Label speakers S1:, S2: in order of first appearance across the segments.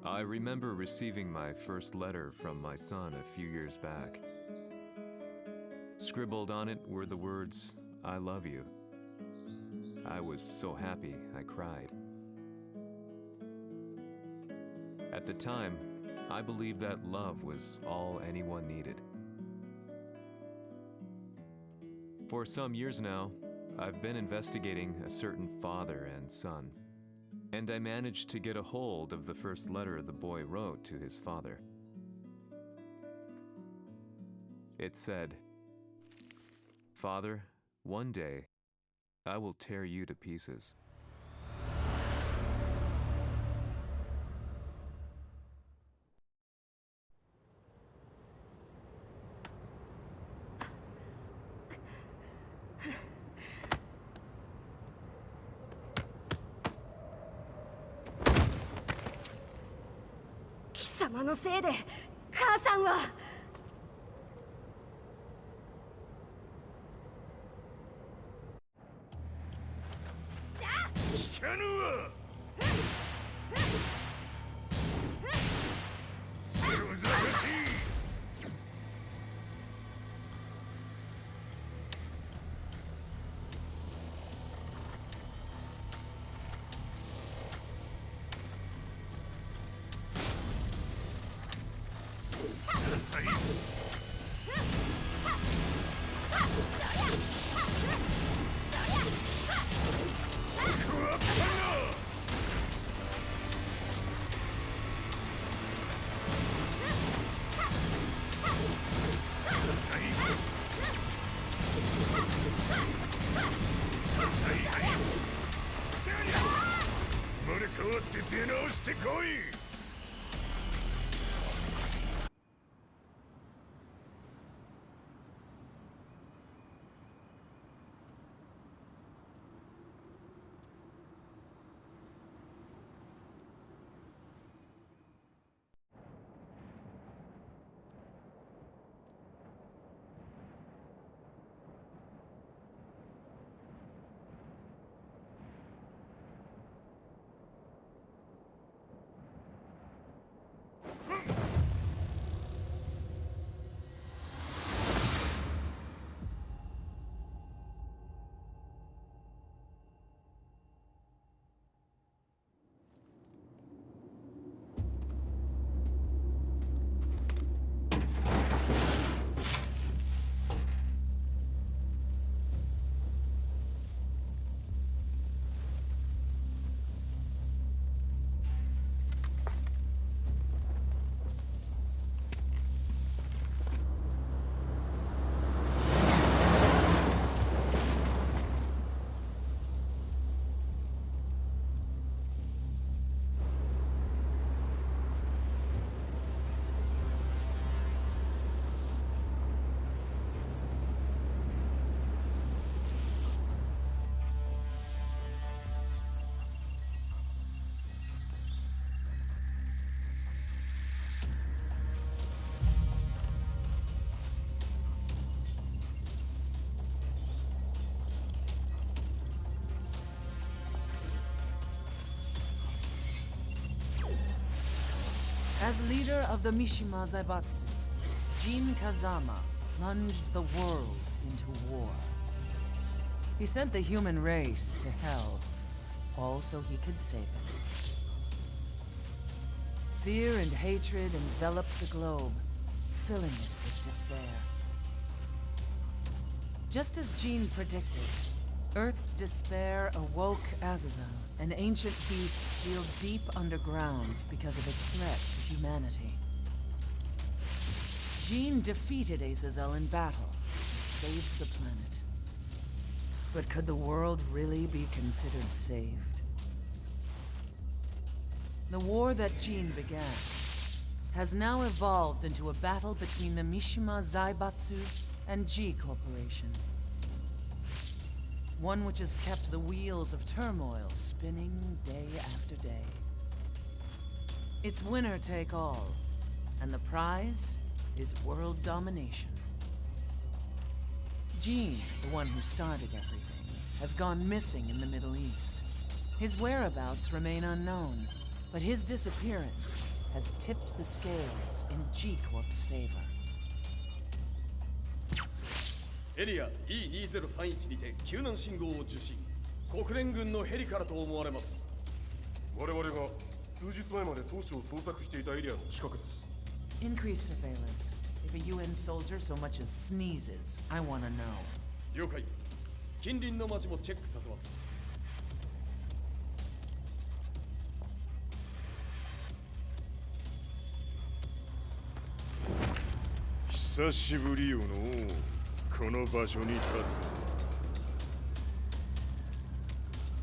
S1: I remember receiving my first letter from my son a few years back. Scribbled on it were the words, "I love you." I was so happy I cried. At the time, I believed that love was all anyone needed. For some years now, I've been investigating a certain father and son, and I managed to get a hold of the first letter the boy wrote to his father. It said, "Father, one day, I will tear you to pieces."
S2: "貴様のせいで母さんは..."
S3: 聞かぬわ。小賢しい。なさい。生まれ変わって出直してこい。
S4: As leader of the Mishima Zaibatsu, Jin Kazama plunged the world into war. He sent the human race to hell, all so he could save it. Fear and hatred enveloped the globe, filling it with despair. Just as Jin predicted, Earth's despair awoke Azazel, an ancient beast sealed deep underground because of its threat to humanity. Jin defeated Azazel in battle and saved the planet. But could the world really be considered saved? The war that Jin began has now evolved into a battle between the Mishima Zaibatsu and G Corporation. One which has kept the wheels of turmoil spinning day after day. It's winner take all, and the prize is world domination. Gene, the one who started everything, has gone missing in the Middle East. His whereabouts remain unknown, but his disappearance has tipped the scales in G-Corp's favor.
S5: エリア E2031 にて救難信号を受信。国連軍のヘリからと思われます。
S3: 我々が数日前まで当初を捜索していたエリアの近くです。
S4: Increase surveillance. If a UN soldier so much as sneezes, I want to know.
S5: 了解。近隣の町もチェックさせます。
S3: 久しぶりよのこの場所に立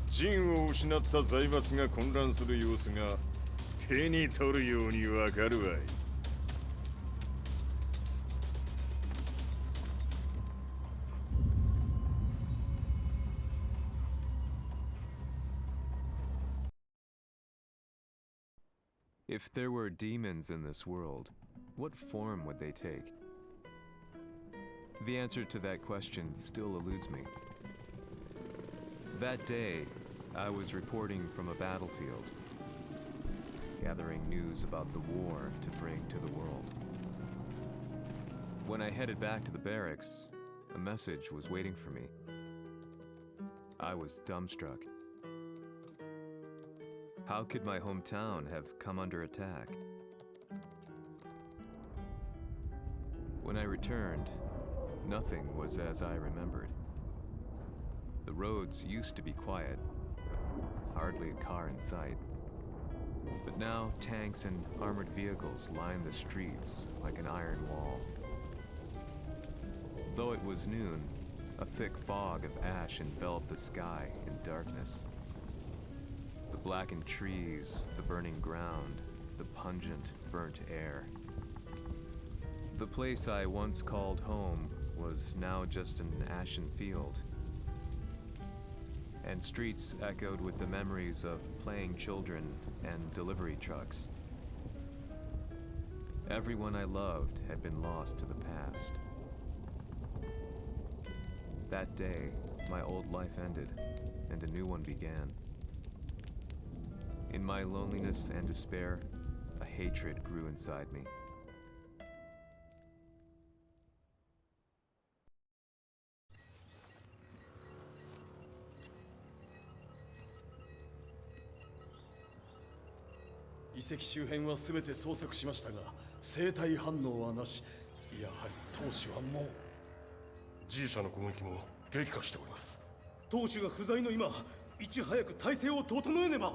S3: つ。陣を失った財閥が混乱する様子が手に取るようにわかるわい。
S1: If there were demons in this world, what form would they take? The answer to that question still eludes me. That day, I was reporting from a battlefield, gathering news about the war to bring to the world. When I headed back to the barracks, a message was waiting for me. I was dumbstruck. How could my hometown have come under attack? When I returned, nothing was as I remembered. The roads used to be quiet, hardly a car in sight. But now tanks and armored vehicles line the streets like an iron wall. Though it was noon, a thick fog of ash enveloped the sky in darkness. The blackened trees, the burning ground, the pungent, burnt air. The place I once called home was now just an ashen field, and streets echoed with the memories of playing children and delivery trucks. Everyone I loved had been lost to the past. That day, my old life ended, and a new one began. In my loneliness and despair, a hatred grew inside me.
S5: 「遺跡周辺は全て捜索しましたが生体反応はなし。やはり当主はもう
S3: G 社の攻撃も激化しております。
S5: 当主が不在の今いち早く体制を整えねば。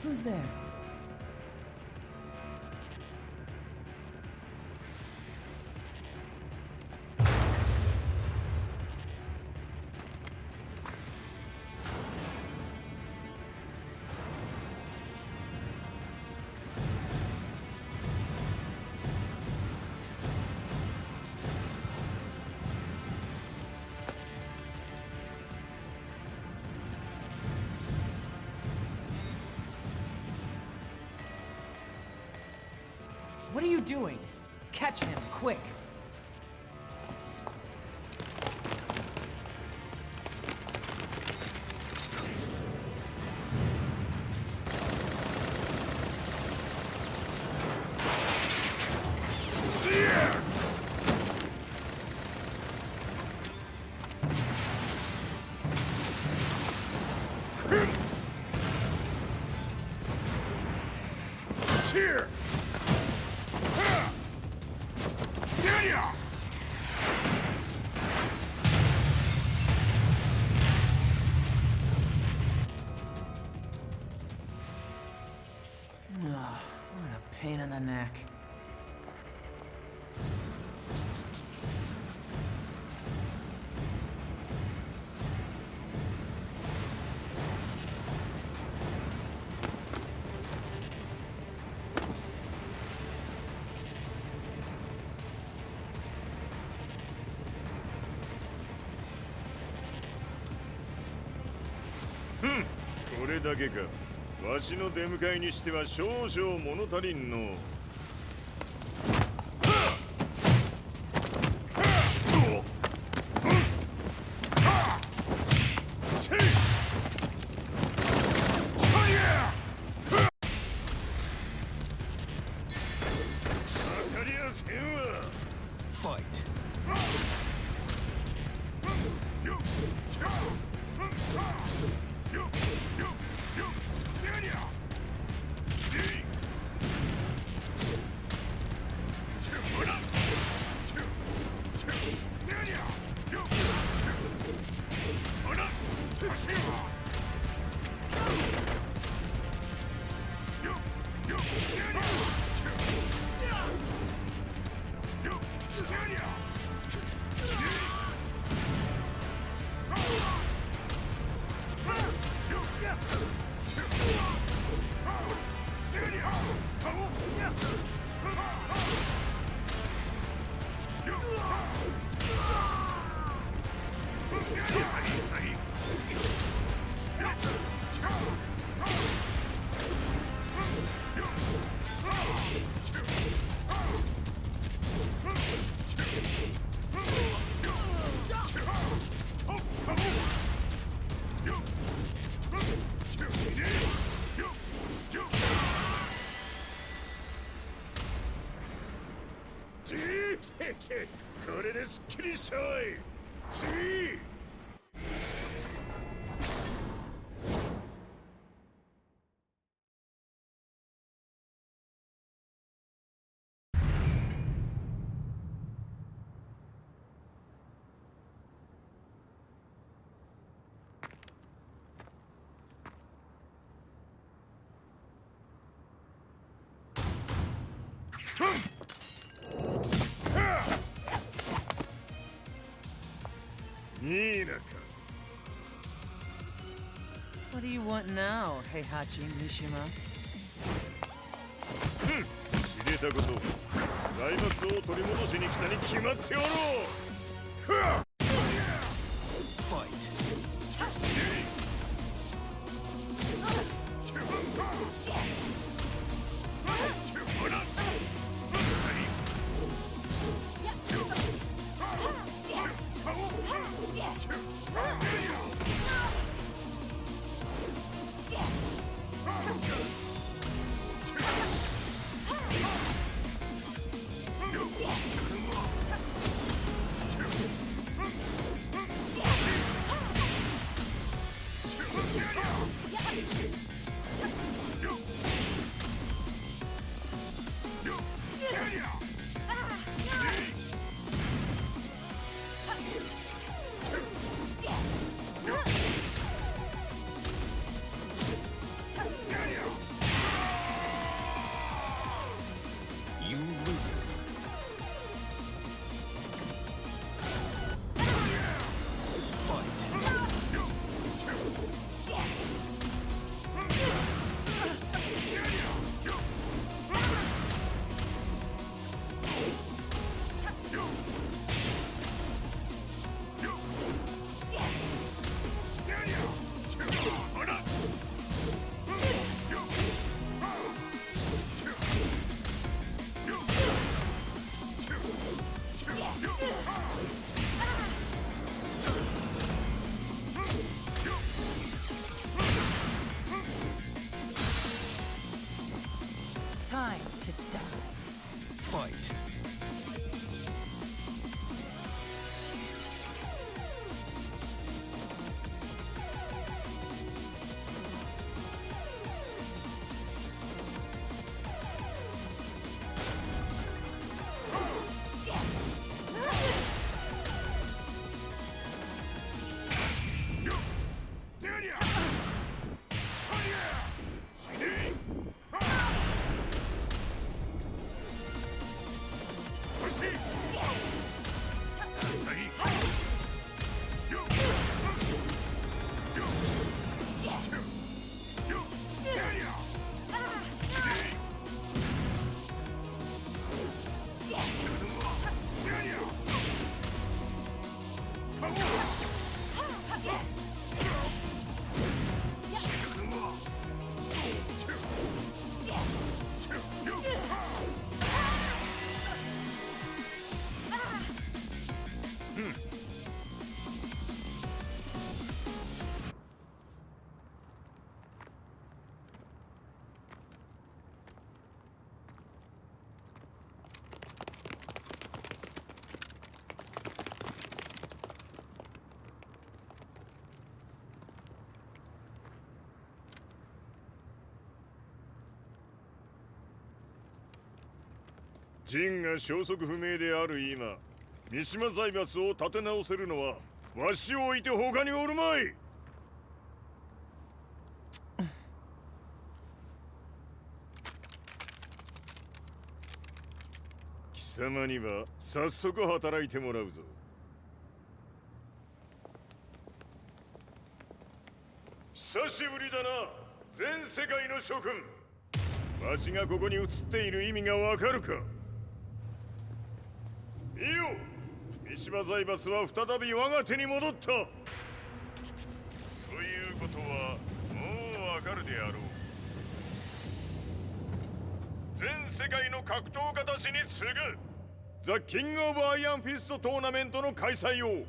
S4: Who's there? What are you doing? Catch him, quick!
S3: Here!
S4: What a pain in the neck.
S3: Hmm. これだけか。わしの出迎えにしては少々物足りんの。
S1: Fight.
S3: TEKKEN これですっきりしたい。次。
S4: What do you want now, Heihachi Mishima?
S3: 知れたこと、財閥を取り戻しに来たに決まっておろう。
S1: Fight. You lose.
S4: Time to die.
S1: Fight.
S3: ジンが消息不明である今、三島財閥を立て直せるのはわしを置いて他におるまい。貴様には早速働いてもらうぞ。久しぶりだな、全世界の諸君。わしがここに映っている意味がわかるか。見よ、三島財閥は再び我が手に戻った。ということはもうわかるであろう。全世界の格闘家たちに次ぐザ・キング・オブ・アイアンフィストトーナメントの開催を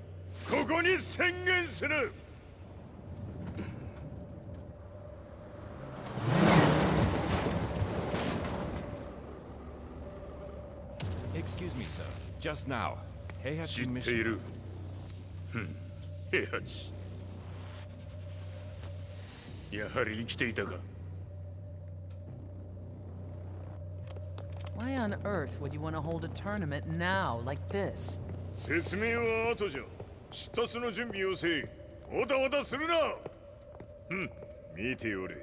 S3: ここに宣言する。
S6: Excuse me, sir. Just now, Heihachi
S3: 知ってい
S6: Mishima.
S3: る。平八。やはり生きていたか。
S4: Why on earth would you want to hold a tournament now, like this?
S3: 説明は後じゃ。出立の準備をせい。おたおたするな。見ておれ。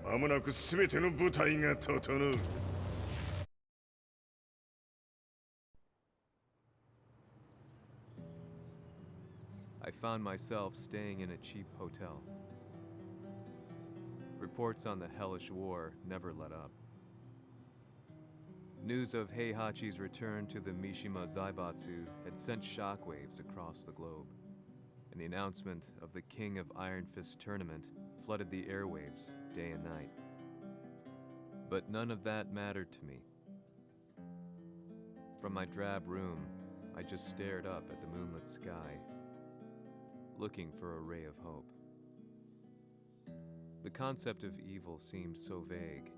S3: 間もなく全ての部隊が整う。
S1: I found myself staying in a cheap hotel. Reports on the hellish war never let up. News of Heihachi's return to the Mishima Zaibatsu had sent shockwaves across the globe, and the announcement of the King of Iron Fist tournament flooded the airwaves day and night. But none of that mattered to me. From my drab room, I just stared up at the moonlit sky, looking for a ray of hope. The concept of evil seemed so vague.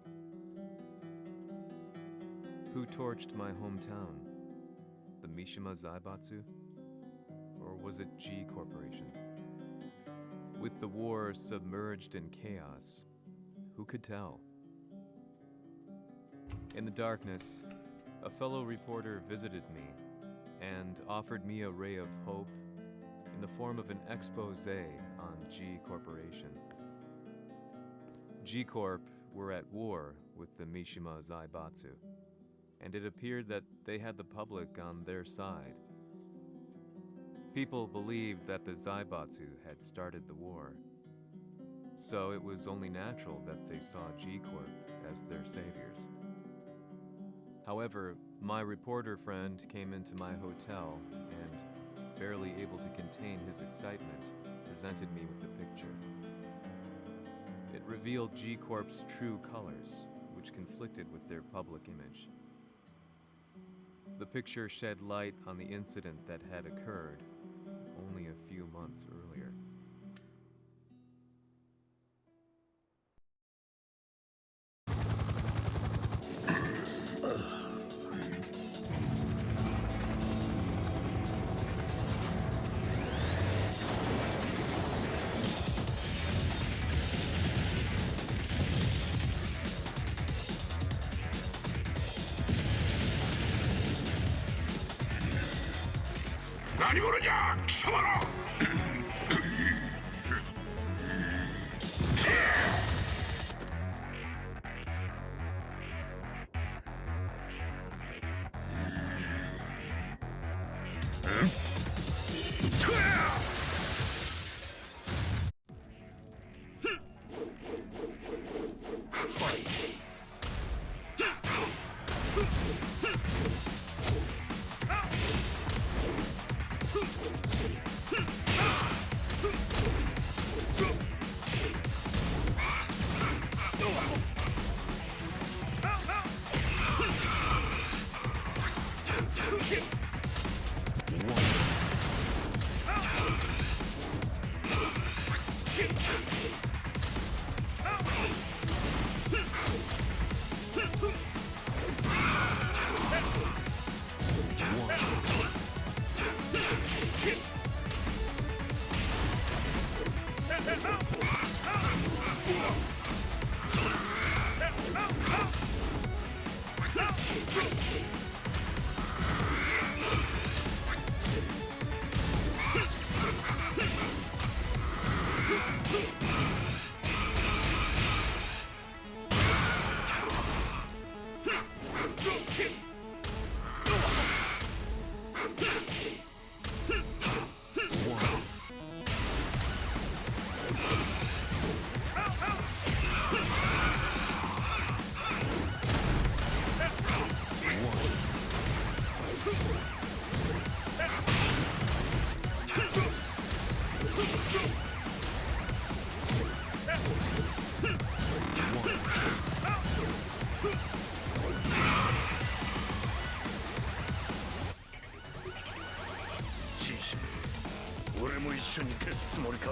S1: Who torched my hometown? The Mishima Zaibatsu? Or was it G Corporation? With the war submerged in chaos, who could tell? In the darkness, a fellow reporter visited me and offered me a ray of hope in the form of an expose on G Corporation. G Corp were at war with the Mishima Zaibatsu, and it appeared that they had the public on their side. People believed that the Zaibatsu had started the war, so it was only natural that they saw G Corp as their saviors. However, my reporter friend came into my hotel and, barely able to contain his excitement, presented me with the picture. It revealed G Corp's true colors, which conflicted with their public image. The picture shed light on the incident that had occurred only a few months earlier.
S3: 一緒に消すつもりか。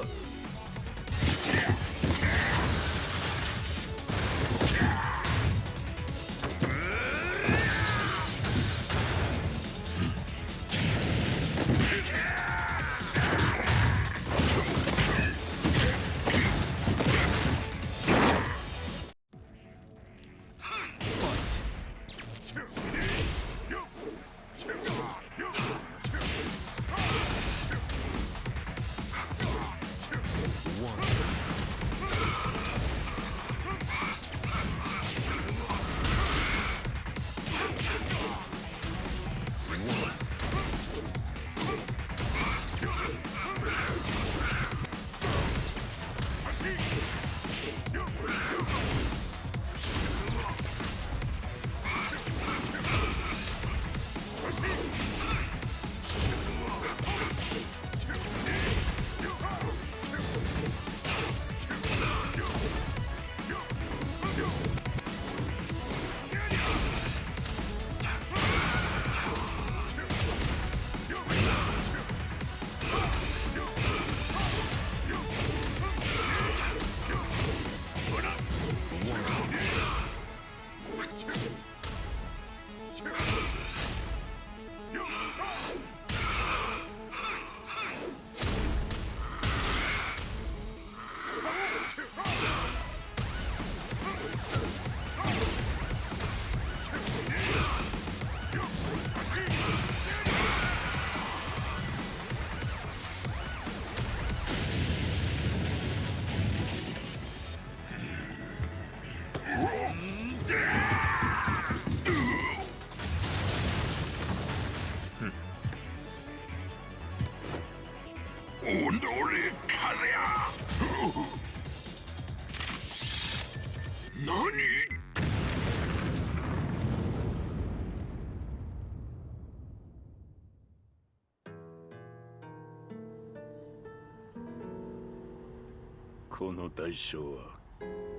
S3: この代償は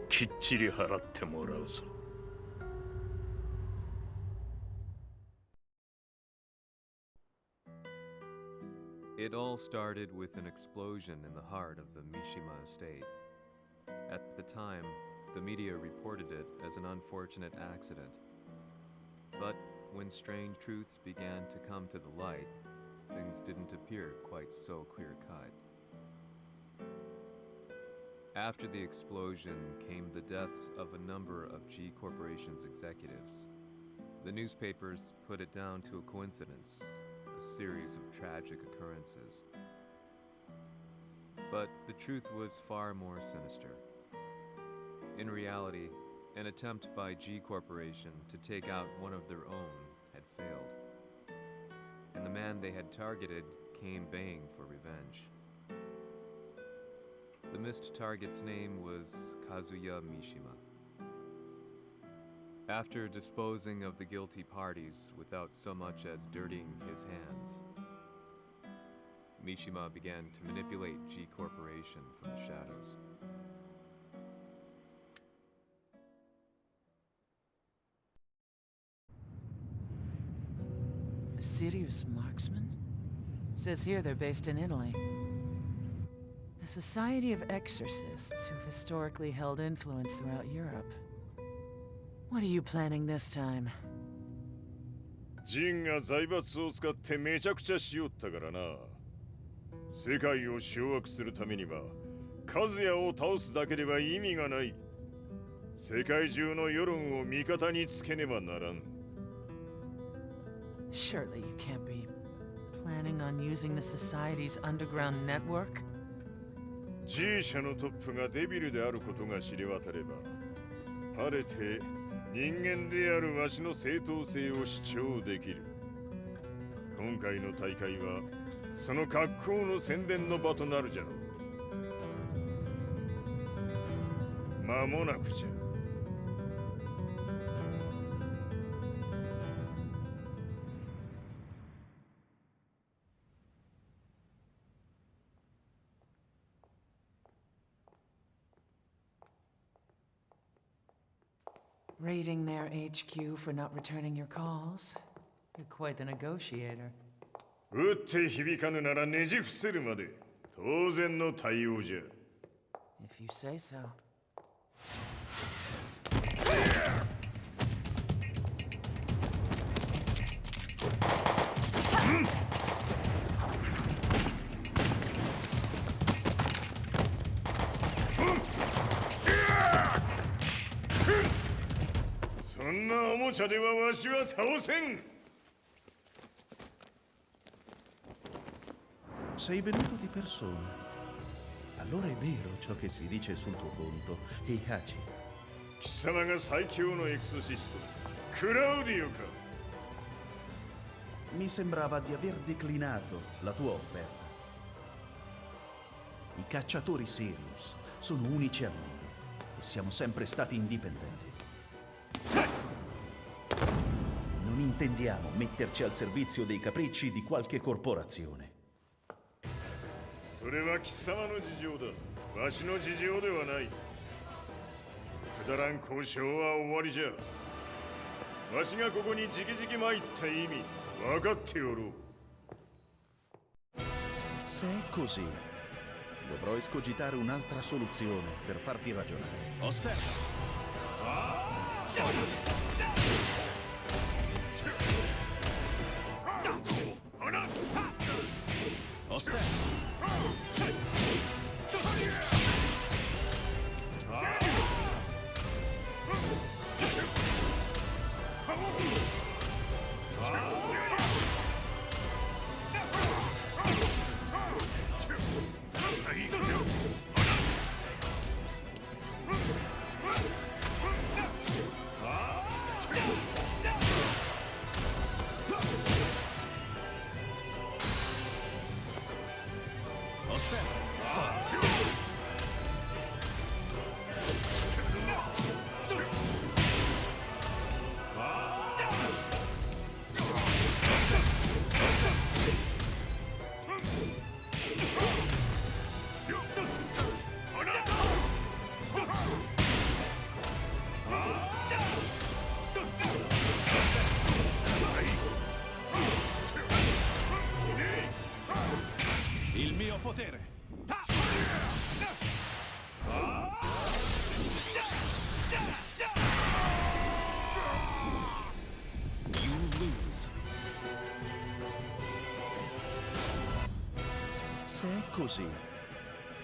S3: きっちり払ってもらうぞ。
S1: It all started with an explosion in the heart of the Mishima estate. At the time, the media reported it as an unfortunate accident. But when strange truths began to come to the light, things didn't appear quite so clear-cut. After the explosion came the deaths of a number of G Corporation's executives. The newspapers put it down to a coincidence, a series of tragic occurrences. But the truth was far more sinister. In reality, an attempt by G Corporation to take out one of their own had failed, and the man they had targeted came baying for revenge. The missed target's name was Kazuya Mishima. After disposing of the guilty parties without so much as dirtying his hands, Mishima began to manipulate G Corporation from the shadows.
S4: A serious marksman? Says here they're based in Italy. A society of exorcists who've historically held influence throughout Europe. What are you planning this time?
S3: ジンが財閥を使ってめちゃくちゃしよったからな。世界を掌握するためには、和也を倒すだけでは意味がない。世界中の世論を味方につけねばならん。
S4: Surely you can't be planning on using the society's underground network?
S3: G 社のトップがデビルであることが知れ渡れば、晴れて人間であるわしの正当性を主張できる。今回の大会はその格好の宣伝の場となるじゃろう。間もなくじゃ。
S4: Raiding their HQ for not returning your calls? You're quite the negotiator.
S3: 打って響かぬならねじ伏せるまで当然の対応じゃ。
S4: If you say so.
S3: そんなおもちゃではわしは倒せん。
S7: Sei venuto di persona. Allora è vero ciò che si dice sul tuo conto, Heihachi.
S3: 貴様が最強のエクソシスト、クラウディオか。
S7: Mi sembrava di aver declinato la tua offerta. I cacciatori Sirius sono unici al mondo e siamo sempre stati indipendenti. Non intendiamo metterci al servizio dei capricci di qualche corporazione.
S3: それは貴様の事情だ。わしの事情ではない。くだらん交渉は終わりじゃ。わしがここに直々参った意味、分かっておろう。
S7: Se è così, dovrò escogitare un'altra soluzione per farti ragionare.
S6: Osserva! Osserva! Il mio potere! You lose.
S7: Se è così,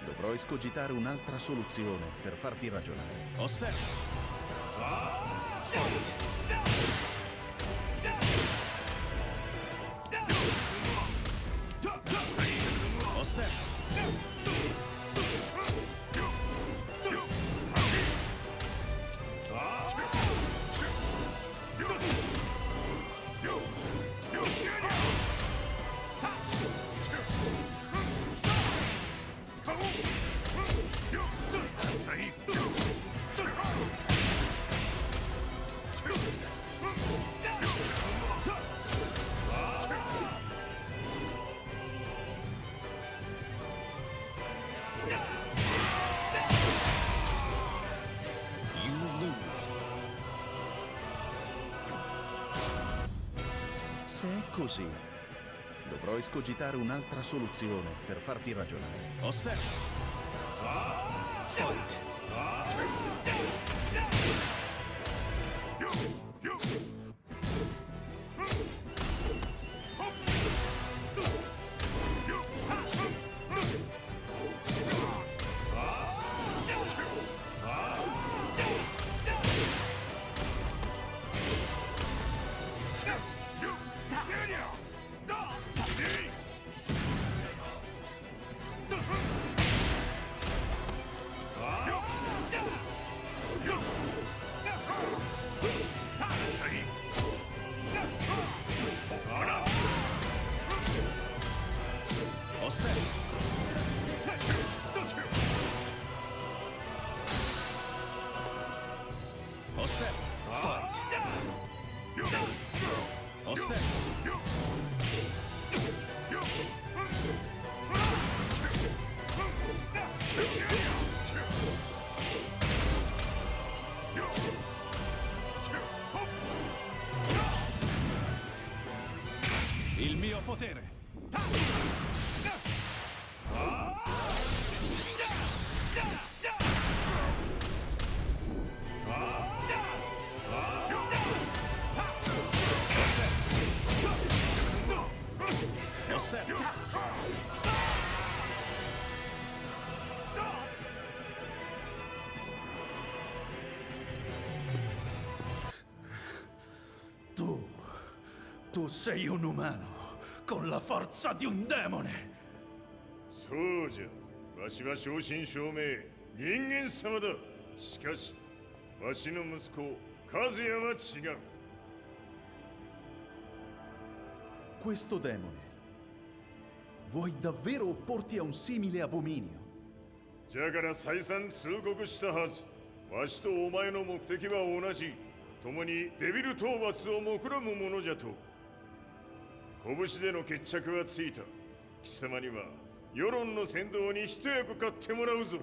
S7: dovrò escogitare un'altra soluzione per farti ragionare.
S6: Osserva! Osserva! You lose.
S7: Se è così, dovrò escogitare un'altra soluzione per farti ragionare.
S6: Osserva! Fight! Il mio potere!
S7: Serve. Tu sei un umano con la forza di un demone.
S3: そうじゃ。わしは正真正銘人間様だ。しかしわしの息子和也は違う。
S7: Questo demone, vuoi davvero opporti a un simile abominio?
S3: じゃから再三通告したはず。わしとお前の目的は同じ。共にデビル討伐を目論むものじゃと。拳での決着はついた。貴様には世論の先導に一役買ってもらうぞ。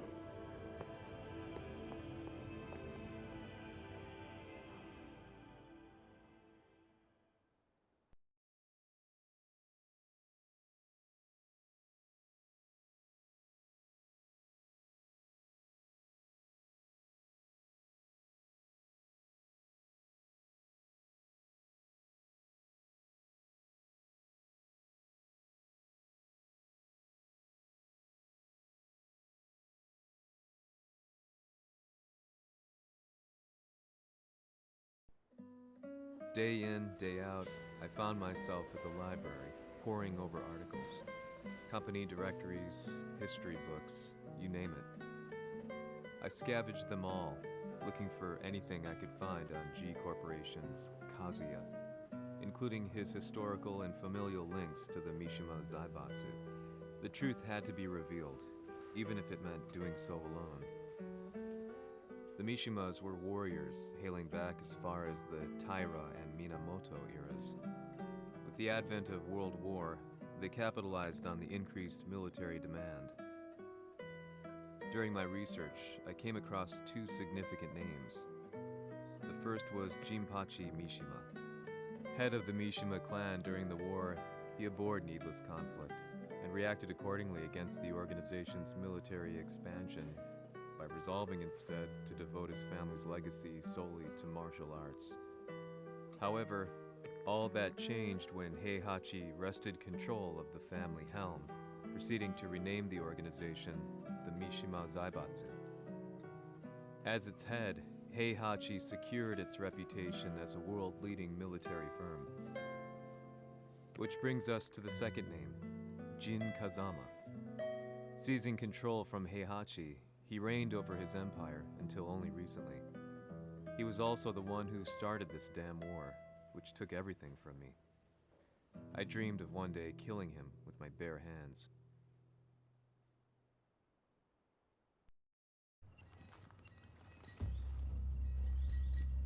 S1: Day in, day out, I found myself at the library, poring over articles. Company directories, history books, you name it. I scavenged them all, looking for anything I could find on G Corporation's Kazuya, including his historical and familial links to the Mishima Zaibatsu. The truth had to be revealed, even if it meant doing so alone. The Mishimas were warriors hailing back as far as the Taira and Minamoto eras. With the advent of World War, they capitalized on the increased military demand. During my research, I came across two significant names. The first was Jinpachi Mishima. Head of the Mishima clan during the war, he abhorred needless conflict and reacted accordingly against the organization's military expansion by resolving instead to devote his family's legacy solely to martial arts. However, all that changed when Heihachi wrested control of the family helm, proceeding to rename the organization the Mishima Zaibatsu. As its head, Heihachi secured its reputation as a world-leading military firm. Which brings us to the second name, Jin Kazama. Seizing control from Heihachi, he reigned over his empire until only recently. He was also the one who started this damn war, which took everything from me. I dreamed of one day killing him with my bare hands.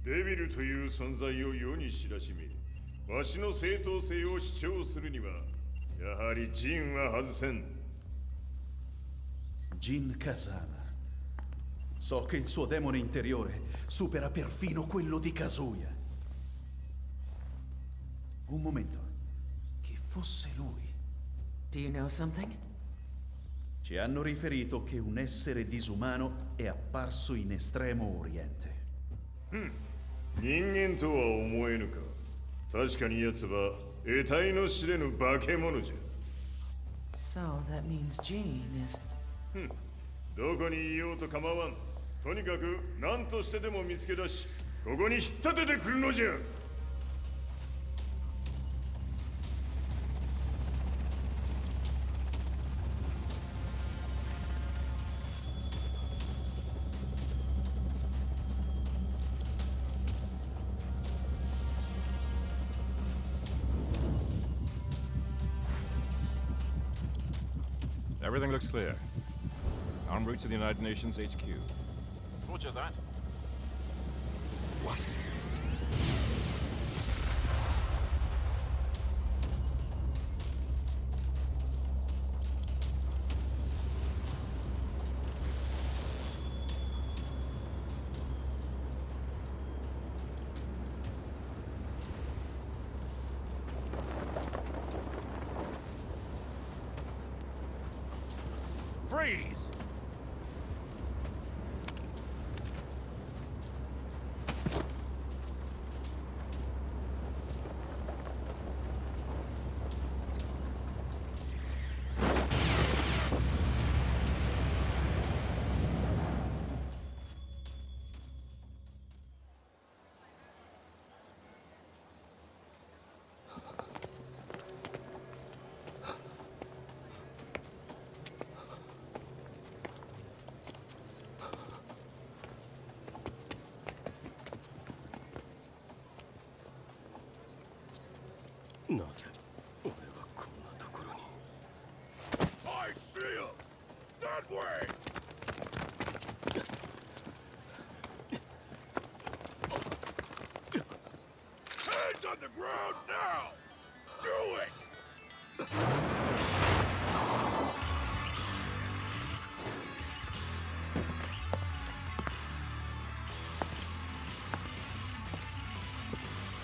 S3: デビルという存在を世に知らしめ、わしの正当性を主張するには、やはりジンは外せん。
S7: Jin Kazama. So che il suo demone interiore supera perfino quello di Kazuya. Un momento. Chi fosse lui?
S4: Do you know something?
S7: Ci hanno riferito che un essere disumano è apparso in Estremo Oriente.
S3: 人間とは思えぬか。確かに奴は得体の知れぬ化け物じゃ。
S4: So that means Jean is...
S3: どこにいようと構わん。とにかく何としてでも見つけ出し、ここに引っ立ててくるのじゃ。
S6: Everything looks clear. En route to the United Nations HQ.
S8: Roger that.
S6: What?
S8: Freeze!
S5: なぜ俺はこんなところに。
S3: I see him! That way! Hands on the ground now! Do it!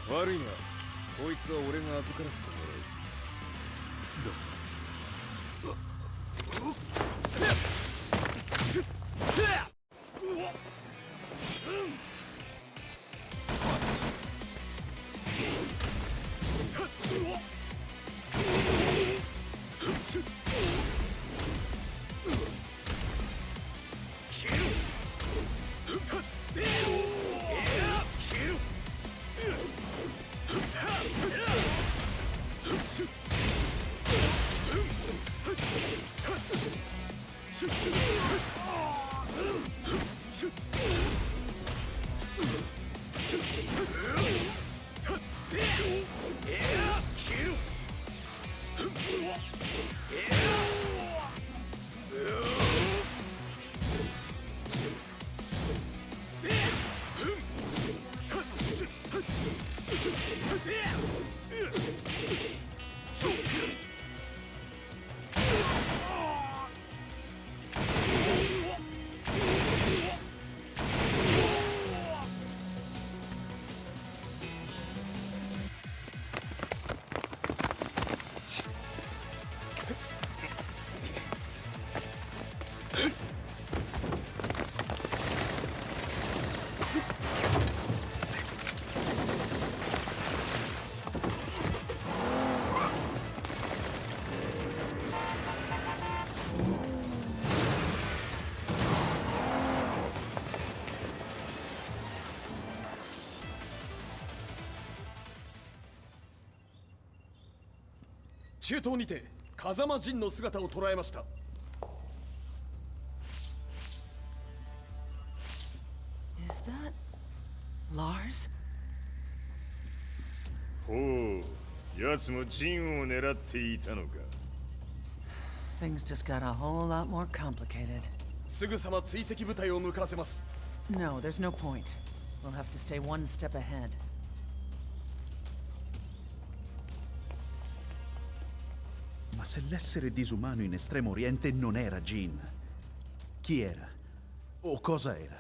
S5: 悪いな、こいつは俺が預からせてもらう。 中東にて風間陣の姿を捉えました。
S4: Is that Lars?
S3: ほう、奴も陣を狙っていたのか。
S4: Things just got a whole lot more complicated.
S5: すぐさま追跡部隊を向かわせます。
S4: No, there's no point. We'll have to stay one step ahead.
S7: Ma se l'essere disumano in Estremo Oriente non era Jin, chi era? O cosa era?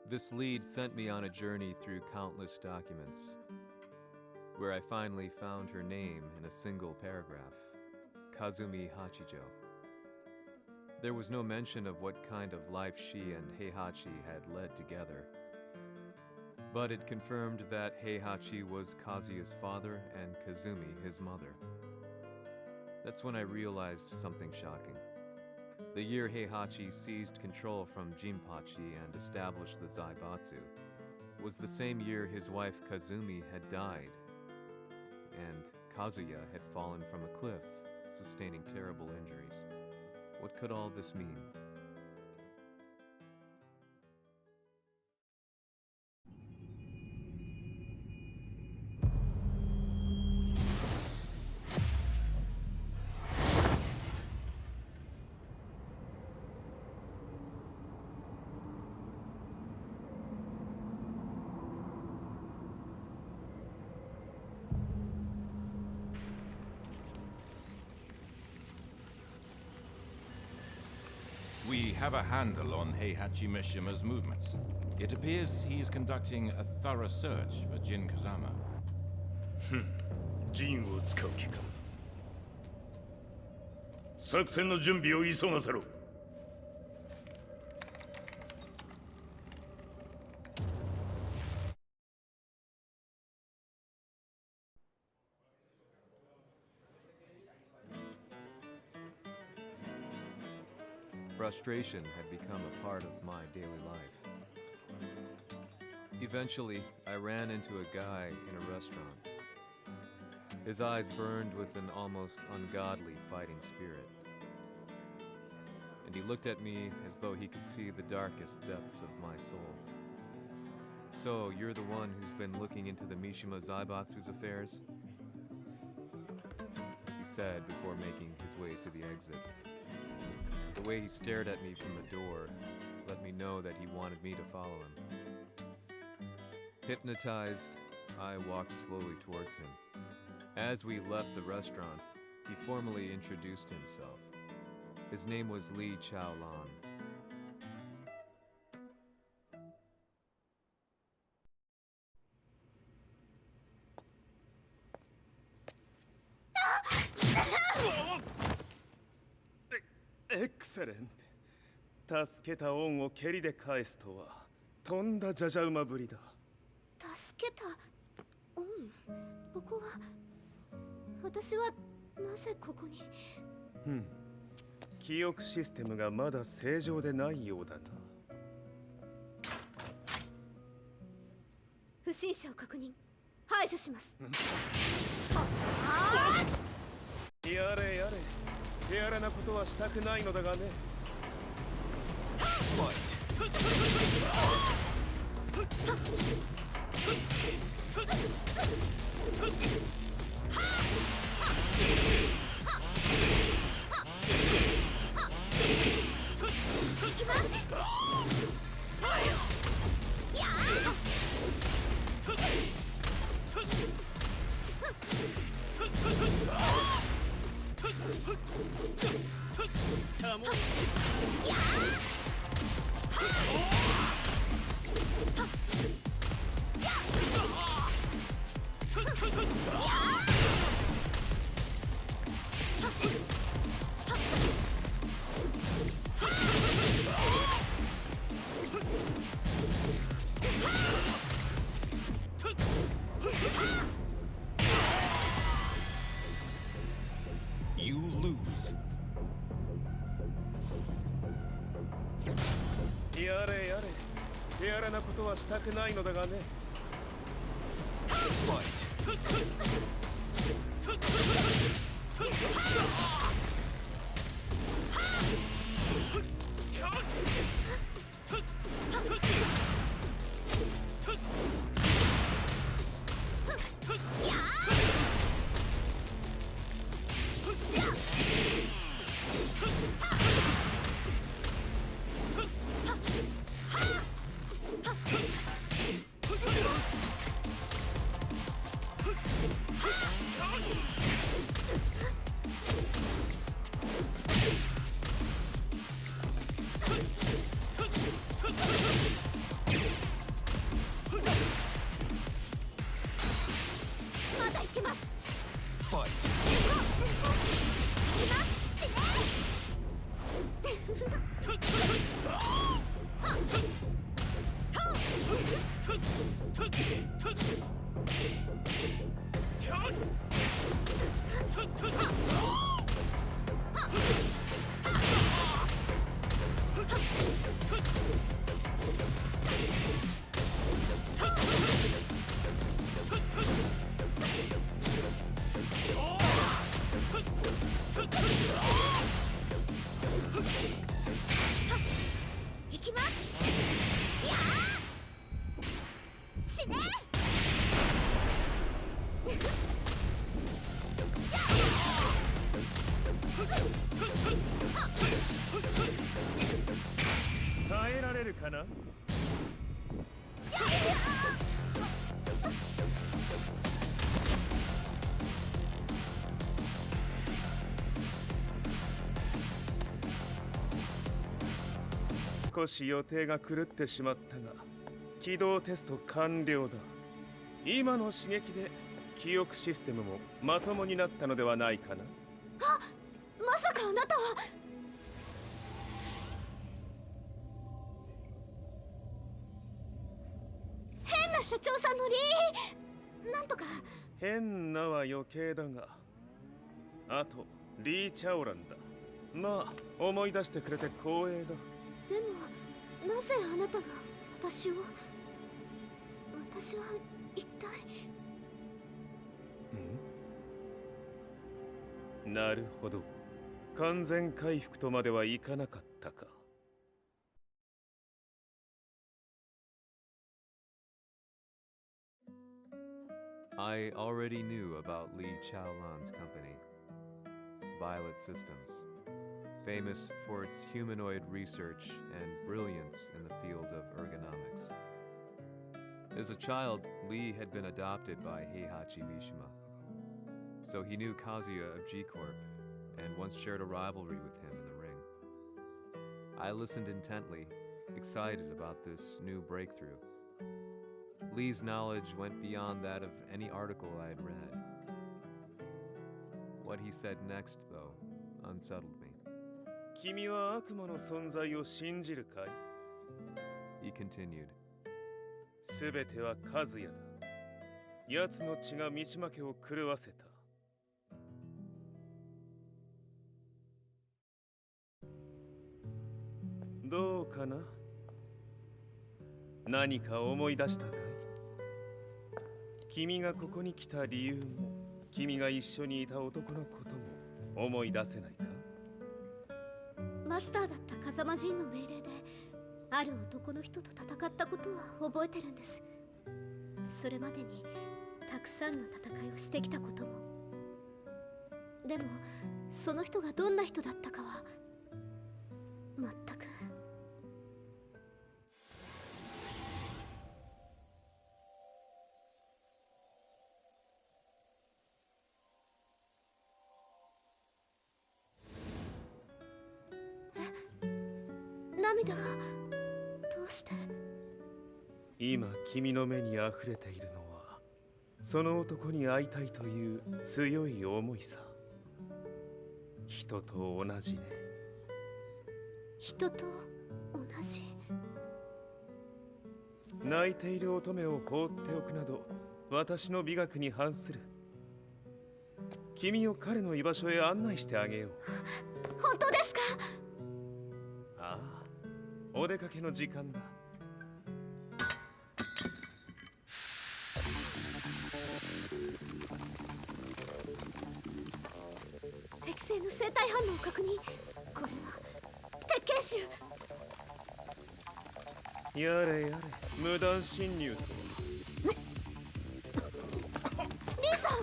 S1: This lead sent me on a journey through countless documents, where I finally found her name in a single paragraph, Kazumi Hachijo. There was no mention of what kind of life she and Heihachi had led together, but it confirmed that Heihachi was Kazuya's father and Kazumi his mother. That's when I realized something shocking. The year Heihachi seized control from Jinpachi and established the Zaibatsu was the same year his wife Kazumi had died, and Kazuya had fallen from a cliff, sustaining terrible injuries. What could all this mean?
S6: We have a handle on Heihachi Mishima's movements. It appears he is conducting a thorough search for Jin Kazama.
S3: 陣を使う気か。作戦の準備を急がせろ。
S1: Frustration had become a part of my daily life. Eventually, I ran into a guy in a restaurant. His eyes burned with an almost ungodly fighting spirit. And he looked at me as though he could see the darkest depths of my soul. So, you're the one who's been looking into the Mishima Zaibatsu's affairs? He said before making his way to the exit. The way he stared at me from the door let me know that he wanted me to follow him. Hypnotized, I walked slowly towards him. As we left the restaurant, he formally introduced himself. His name was Li Chaolan.
S3: Excellent. 助けた恩を蹴りで返すとはとんだじゃじゃ馬ぶりだ。
S2: 助けた恩。ここは私はなぜここに。
S3: 記憶システムがまだ正常でないようだな。
S2: 不審者を確認。排除します。
S3: やれやれ。手荒なことはしたくないのだがね。
S1: You lose.
S3: やれやれ。手荒なことはしたくないのだがね。
S2: まだ行けます。
S1: Fight.
S2: 行きます。やー。死ね。
S3: 耐えられるかな。少し予定が狂ってしまったが起動テスト完了だ。今の刺激で記憶システムもまともになったのではないかな。
S2: まさかあなたは。変な社長さんのなんとか。
S3: 変なは余計だが、あとリー・チャオランだ。まあ思い出してくれて光栄だ。
S2: でもなぜあなたが私を。私は一体。
S3: なるほど。完全回復とまではいかなかったか。
S1: I already knew about Li Chaolan's company, Violet Systems, famous for its humanoid research and brilliance in the field of ergonomics. As a child, Li had been adopted by Heihachi Mishima, so he knew Kazuya of G-Corp and once shared a rivalry with him in the ring. I listened intently, excited about this new breakthrough. Lee's knowledge went beyond that of any article I had read. What he said next, though, unsettled me.
S3: 君は悪魔の存在を信じるかい?
S1: He continued.
S3: すべては和也だ。奴の血が三島家を狂わせた。どうかな？何か思い出したかい？君がここに来た理由も、君が一緒にいた男のことも思い出せないか？
S2: マスターだった風間陣の命令である男の人と戦ったことは覚えてるんです。それまでにたくさんの戦いをしてきたことも。でもその人がどんな人だったかは全く。涙がどうして？
S3: 今君の目にあふれているのはその男に会いたいという強い思いさ。人と同じね。
S2: 人と同じ。
S3: 泣いている乙女を放っておくなど私の美学に反する。君を彼の居場所へ案内してあげよう。
S2: 本当ですか？
S3: ああ、お出かけの時間だ。
S2: 適正の生体反応を確認。これは鉄拳臭。
S3: やれやれ、無断侵入と。
S2: リーさん。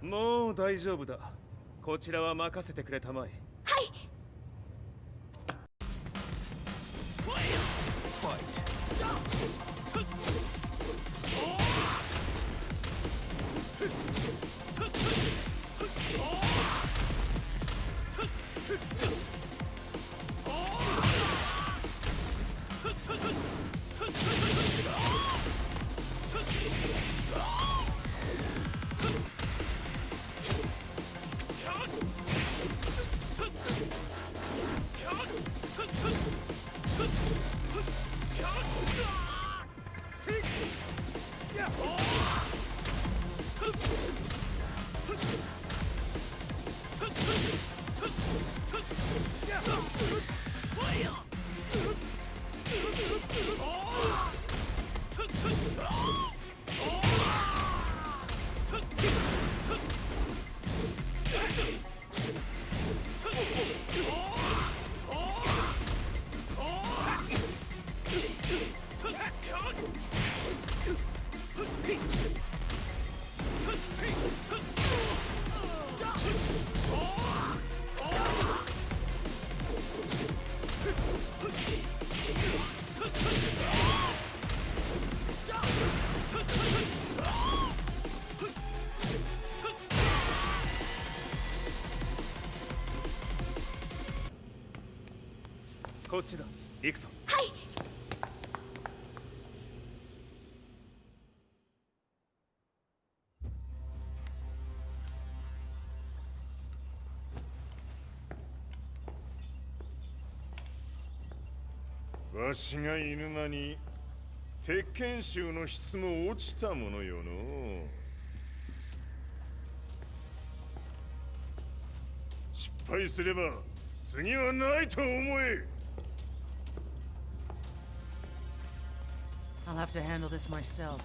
S3: もう大丈夫だ。こちらは任せてくれたまえ。
S2: はい。
S3: こっちだ。行くぞ。
S2: はい。
S3: わしが犬間に鉄拳衆の質も落ちたものよの。失敗すれば次はないと思え。
S4: I'll have to handle this myself.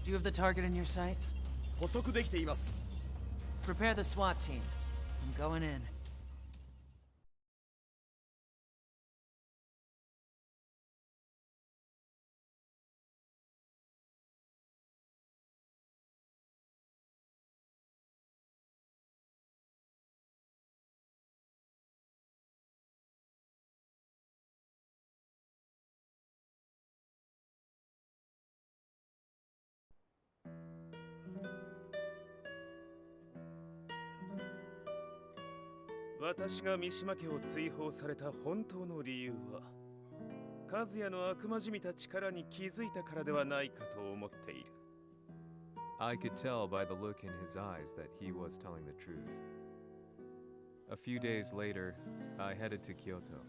S4: Do you have the target in your sights?
S5: 捕捉できています。
S4: Prepare the SWAT team. I'm going in.
S3: 「私が三島家を追放された本当の理由は、和也の悪魔じみた力に気づいたからではないかと思っている。
S1: I could tell by the look in his eyes that he was telling the truth. A few days later, I headed to Kyoto.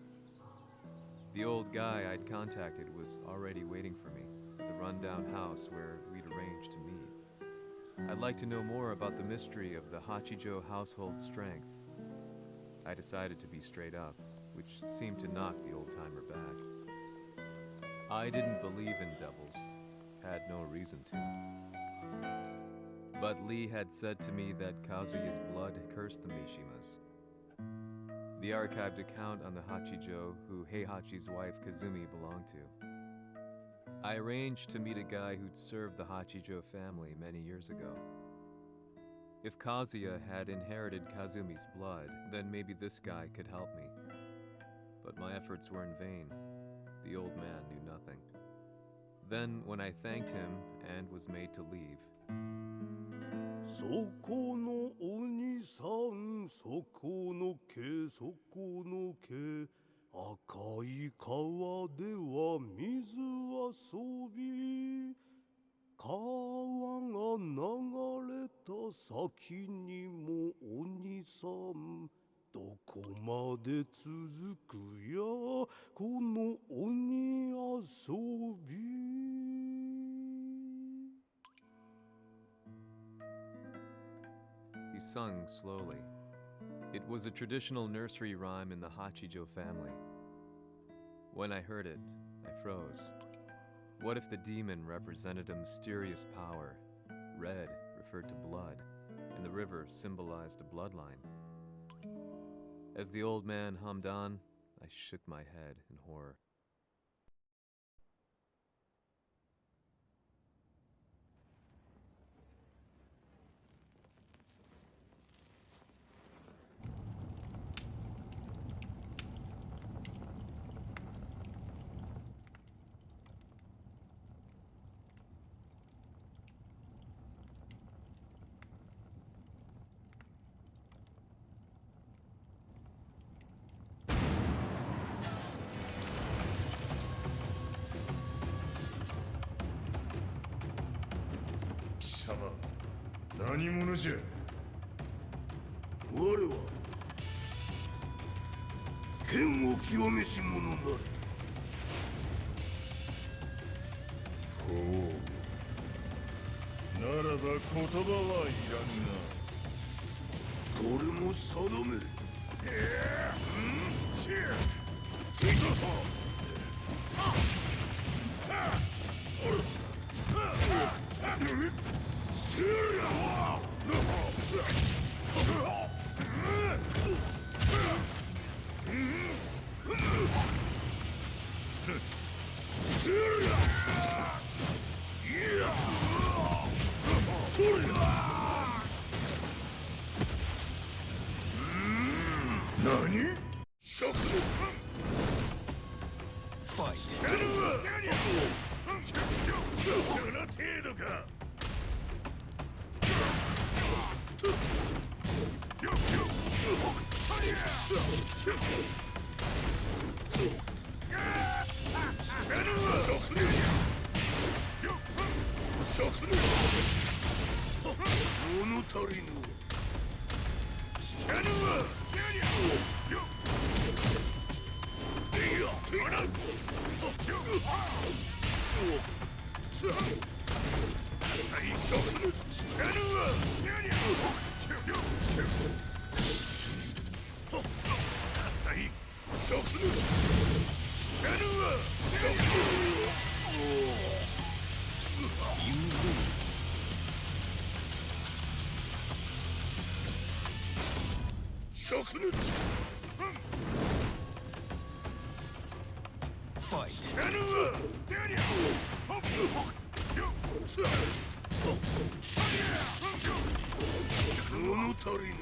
S1: The old guy I'd contacted was already waiting for me at the rundown house where we'd arranged to meet. I'd like to know more about the mystery of the Hachijo household strength. I decided to be straight up, which seemed to knock the old-timer back. I didn't believe in devils, had no reason to. But Lee had said to me that Kazuya's blood cursed the Mishimas. The archived account on the Hachijo who Heihachi's wife Kazumi belonged to. I arranged to meet a guy who'd served the Hachijo family many years ago. If Kazuya had inherited Kazumi's blood, then maybe this guy could help me. But my efforts were in vain. The old man knew nothing. Then, when I thanked him and was made to leave,
S9: そこのお兄さん、そこの毛、そこの毛、赤い川では水遊び、川が流れた先にもお兄さん、どこまで続くや、この鬼遊び。
S1: he sung slowly. It was a traditional nursery rhyme in the Hachijo family. When I heard it, I froze. What if the demon represented a mysterious power? Red referred to blood, and the river symbolized a bloodline. As the old man hummed on, I shook my head in horror.
S3: 何者じゃ。
S9: 我は剣を極めし者なり。
S3: ほう。ならば言葉はいらんな。
S9: これも定め。
S3: 何？
S7: Fight.
S3: その程度か。
S9: 物足りぬ。
S7: You lose. Fight.
S9: 物足りぬ。